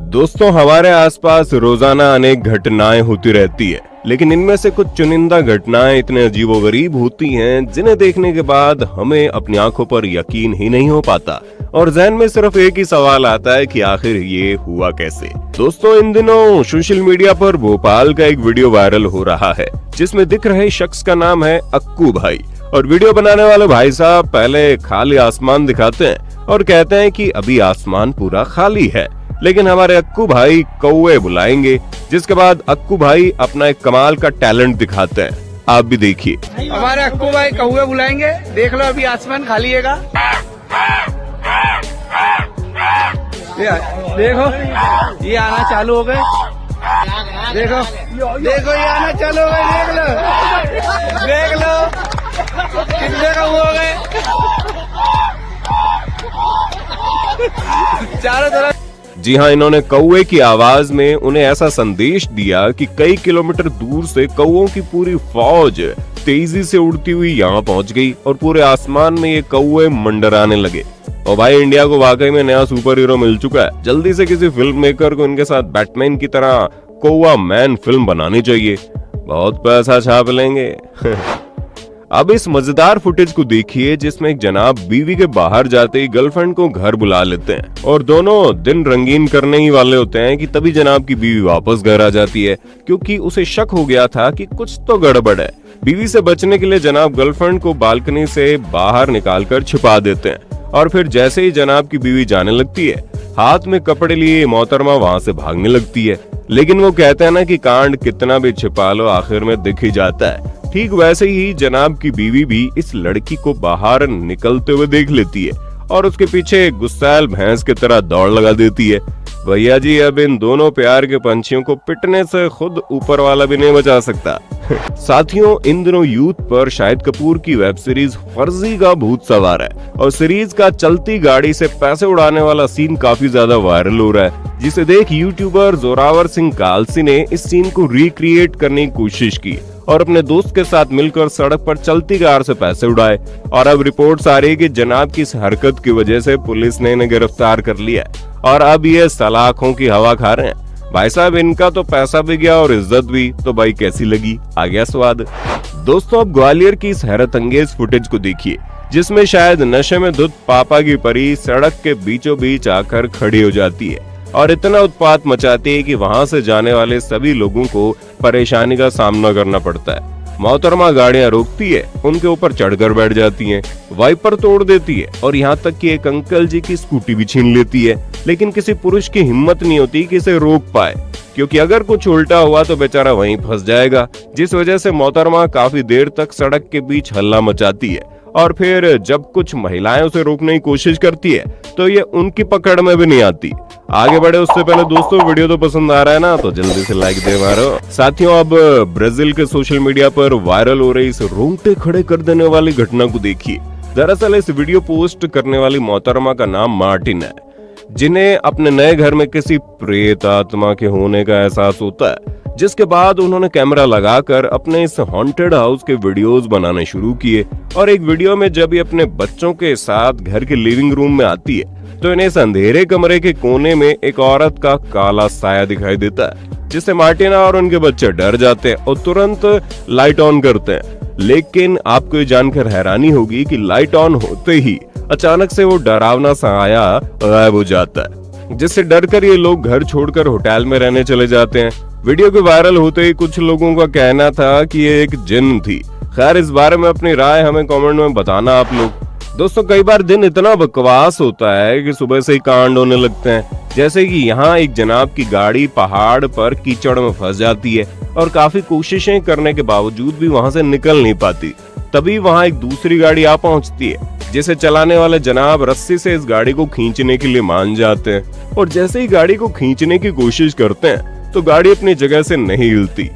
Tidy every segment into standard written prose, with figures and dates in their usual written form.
दोस्तों, हमारे आसपास रोजाना अनेक घटनाएं होती रहती है, लेकिन इनमें से कुछ चुनिंदा घटनाएं इतने अजीबोगरीब होती हैं जिन्हें देखने के बाद हमें अपनी आंखों पर यकीन ही नहीं हो पाता और ज़हन में सिर्फ एक ही सवाल आता है कि आखिर ये हुआ कैसे। दोस्तों, इन दिनों सोशल मीडिया पर भोपाल का एक वीडियो वायरल हो रहा है जिसमें दिख रहे शख्स का नाम है अक्कू भाई और वीडियो बनाने वाले भाई साहब पहले खाली आसमान दिखाते हैं और कहते हैं कि अभी आसमान पूरा खाली है, लेकिन हमारे अक्कू भाई कौवे बुलाएंगे, जिसके बाद अक्कू भाई अपना एक कमाल का टैलेंट दिखाते हैं। आप भी देखिए। हमारे अक्कू भाई कौवे बुलाएंगे, देख लो अभी आसमान खाली है। देखो ये आना चालू हो गए, देखो देखो ये आना चालू हो गए, देख लो कितने कौवे हो गए चारों तरफ। जी हाँ, इन्होंने कौवे की आवाज में उन्हें ऐसा संदेश दिया कि कई किलोमीटर दूर से कौवों की पूरी फौज तेजी से उड़ती हुई यहाँ पहुँच गई और पूरे आसमान में ये कौवे मंडराने लगे। और भाई, इंडिया को वाकई में नया सुपर हीरो मिल चुका है। जल्दी से किसी फिल्म मेकर को इनके साथ बैटमैन की तरह कौवा मैन फिल्म बनानी चाहिए, बहुत पैसा छाप लेंगे। अब इस मजेदार फुटेज को देखिए जिसमें एक जनाब बीवी के बाहर जाते ही गर्लफ्रेंड को घर बुला लेते हैं और दोनों दिन रंगीन करने ही वाले होते हैं कि तभी जनाब की बीवी वापस घर आ जाती है, क्योंकि उसे शक हो गया था कि कुछ तो गड़बड़ है। बीवी से बचने के लिए जनाब गर्लफ्रेंड को बालकनी से बाहर निकालकर छिपा देते हैं और फिर जैसे ही जनाब की बीवी जाने लगती है, हाथ में कपड़े लिए मोहतरमा वहाँ से भागने लगती है। लेकिन वो कहते हैं ना कि कांड कितना भी छिपा लो आखिर में दिख ही जाता है। ठीक वैसे ही जनाब की बीवी भी इस लड़की को बाहर निकलते हुए देख लेती है और उसके पीछे गुस्सैल भैंस की तरह दौड़ लगा देती है। भैया जी, अब इन दोनों प्यार के पंछियों को पिटने से खुद ऊपर वाला भी नहीं बचा सकता। साथियों, इन दिनों यूथ पर शाहिद कपूर की वेब सीरीज फर्जी का भूत सवार है और सीरीज का चलती गाड़ी से पैसे उड़ाने वाला सीन काफी ज्यादा वायरल हो रहा है, जिसे देख यूट्यूबर जोरावर सिंह कालसी ने इस सीन को रिक्रिएट करने की कोशिश की और अपने दोस्त के साथ मिलकर सड़क पर चलती कार से पैसे उड़ाए। और अब रिपोर्ट्स आ रही है कि जनाब की इस हरकत की वजह से पुलिस ने इन्हें गिरफ्तार कर लिया और अब ये सलाखों की हवा खा रहे हैं। भाई साहब, इनका तो पैसा भी गया और इज्जत भी, तो भाई कैसी लगी? आ गया स्वाद। दोस्तों, अब ग्वालियर की इस हैरत अंगेज फुटेज को देखिए जिसमें शायद नशे में धुत पापा की परी सड़क के बीचों बीच आकर खड़ी हो जाती है और इतना उत्पात मचाती है कि वहां से जाने वाले सभी लोगों को परेशानी का सामना करना पड़ता है। मोहतरमा गाड़ियां रोकती है, उनके ऊपर चढ़कर बैठ जाती हैं, वाइपर तोड़ देती है और यहाँ तक कि एक अंकल जी की स्कूटी भी छीन लेती है। लेकिन किसी पुरुष की हिम्मत नहीं होती कि इसे रोक पाए, क्योंकि अगर कुछ उल्टा हुआ तो बेचारा वहीं फंस जाएगा, जिस वजह से मोहतरमा काफी देर तक सड़क के बीच हल्ला मचाती है और फिर जब कुछ महिलाएं उसे रोकने की कोशिश करती है तो ये उनकी पकड़ में भी नहीं आती। आगे बढ़े उससे पहले दोस्तों, वीडियो तो पसंद आ रहा है ना, तो जल्दी से लाइक दे मारो। साथियों, अब ब्राजील के सोशल मीडिया पर वायरल हो रही इस रोंगटे खड़े कर देने वाली घटना को देखिए। दरअसल इस वीडियो पोस्ट करने वाली मोहतरमा का नाम मार्टिन है, जिन्हें अपने नए घर में किसी प्रेत आत्मा के होने का एहसास होता है, जिसके बाद उन्होंने कैमरा लगाकर अपने इस हॉन्टेड हाउस के वीडियोस बनाने शुरू किए। और एक वीडियो में जब ये अपने बच्चों के साथ घर के लिविंग रूम में आती है तो इन्हें इस अंधेरे कमरे के कोने में एक औरत का काला साया दिखाई देता है, जिससे मार्टिना और उनके बच्चे डर जाते हैं और तुरंत लाइट ऑन करते हैं। लेकिन आपको ये जानकर हैरानी होगी कि लाइट ऑन होते ही अचानक से वो डरावना साया गायब हो जाता है, जिससे डरकर ये लोग घर छोड़कर होटल में रहने चले जाते हैं। वीडियो के वायरल होते ही कुछ लोगों का कहना था कि ये एक जिन्न थी। खैर, इस बारे में अपनी राय हमें कमेंट में बताना आप लोग। दोस्तों, कई बार दिन इतना बकवास होता है कि सुबह से ही कांड होने लगते हैं, जैसे कि यहाँ एक जनाब की गाड़ी पहाड़ पर कीचड़ में फंस जाती है और काफी कोशिशें करने के बावजूद भी वहां से निकल नहीं पाती। तभी वहां एक दूसरी गाड़ी आ पहुंचती है, जिसे चलाने वाले जनाब रस्सी से इस गाड़ी को खींचने के लिए मान जाते हैं और जैसे ही गाड़ी को खींचने की कोशिश करते हैं तो गाड़ी अपनी जगह से नहीं हिलती,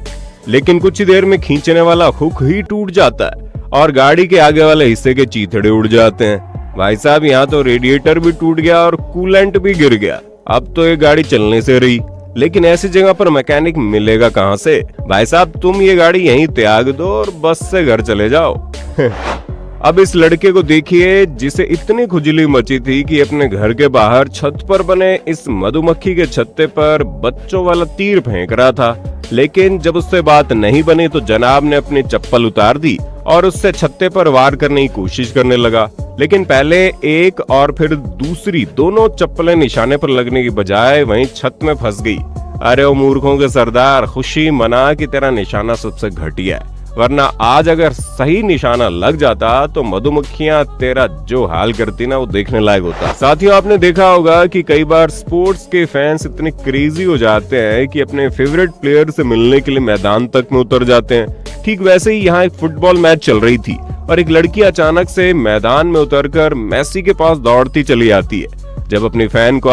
लेकिन कुछ ही देर में खींचने वाला हुक ही टूट जाता है और गाड़ी के आगे वाले हिस्से के चीथड़े उड़ जाते हैं। भाई साहब, यहाँ तो रेडिएटर भी टूट गया और कूलेंट भी गिर गया। अब तो ये गाड़ी चलने से रही, लेकिन ऐसी जगह पर मैकेनिक मिलेगा कहाँ से? भाई साहब, तुम ये गाड़ी यहीं त्याग दो और बस से घर चले जाओ। अब इस लड़के को देखिए जिसे इतनी खुजली मची थी कि अपने घर के बाहर छत पर बने इस मधुमक्खी के छत्ते पर बच्चों वाला तीर फेंक रहा था। लेकिन जब उससे बात नहीं बनी तो जनाब ने अपनी चप्पल उतार दी और उससे छत्ते पर वार करने की कोशिश करने लगा। लेकिन पहले एक और फिर दूसरी दोनों चप्पलें निशाने पर लगने की बजाय वहीं छत में फंस गई। अरे ओ मूर्खों के सरदार, खुशी मना कि तेरा निशाना सबसे घटिया है, वरना आज अगर सही निशाना लग जाता तो मधुमक्खियां तेरा जो हाल करती ना वो देखने लायक होता। साथियों, आपने देखा होगा कि कई बार स्पोर्ट्स के फैंस इतने क्रेजी हो जाते हैं कि अपने फेवरेट प्लेयर से मिलने के लिए मैदान तक में उतर जाते हैं। ठीक वैसे ही यहाँ एक फुटबॉल मैच चल रही थी और एक लड़की अचानक से मैदान में उतरकर मेसी के पास दौड़ती चली आती है। जब अपनी फैन को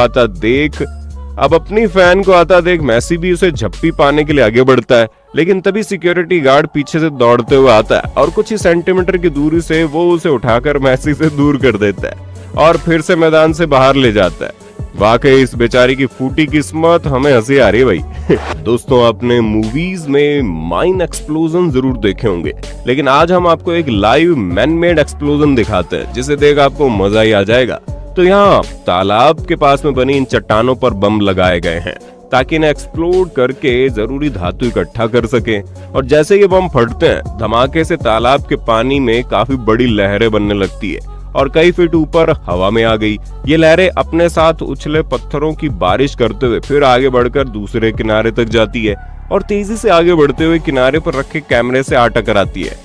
आता देख मेसी भी उसे झप्पी पाने के लिए आगे बढ़ता है। लेकिन तभी सिक्योरिटी गार्ड पीछे से दौड़ते हुए आता है और कुछ ही सेंटीमीटर की दूरी से वो उसे उठाकर मेसी से दूर कर देता है और फिर से मैदान से बाहर ले जाता है। वाकई इस बेचारी की फूटी किस्मत, हमें हंसी आ रही है भाई। दोस्तों, आपने मूवीज में माइन एक्सप्लोजन जरूर देखे होंगे, लेकिन आज हम आपको एक लाइव मैन मेड एक्सप्लोजन दिखाते हैं जिसे देख आपको मजा ही आ जाएगा। तो यहाँ तालाब के पास में बनी इन चट्टानों पर बम लगाए गए हैं ताकि इन्हें एक्सप्लोड करके जरूरी धातु इकट्ठा कर सके। और जैसे ये बम फटते हैं, धमाके से तालाब के पानी में काफी बड़ी लहरें बनने लगती है और कई फीट ऊपर हवा में आ गई। ये लहरें अपने साथ उछले पत्थरों की बारिश करते हुए फिर आगे बढ़कर दूसरे किनारे तक जाती है और तेजी से आगे बढ़ते हुए किनारे पर रखे कैमरे से आ टकराती है।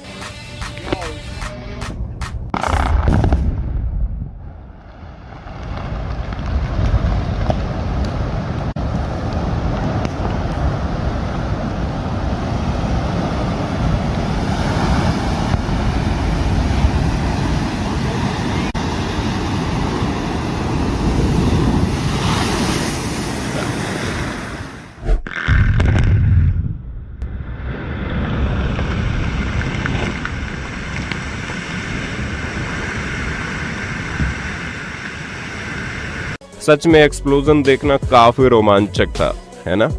सच में एक्सप्लोजन देखना काफी रोमांचक था, है ना?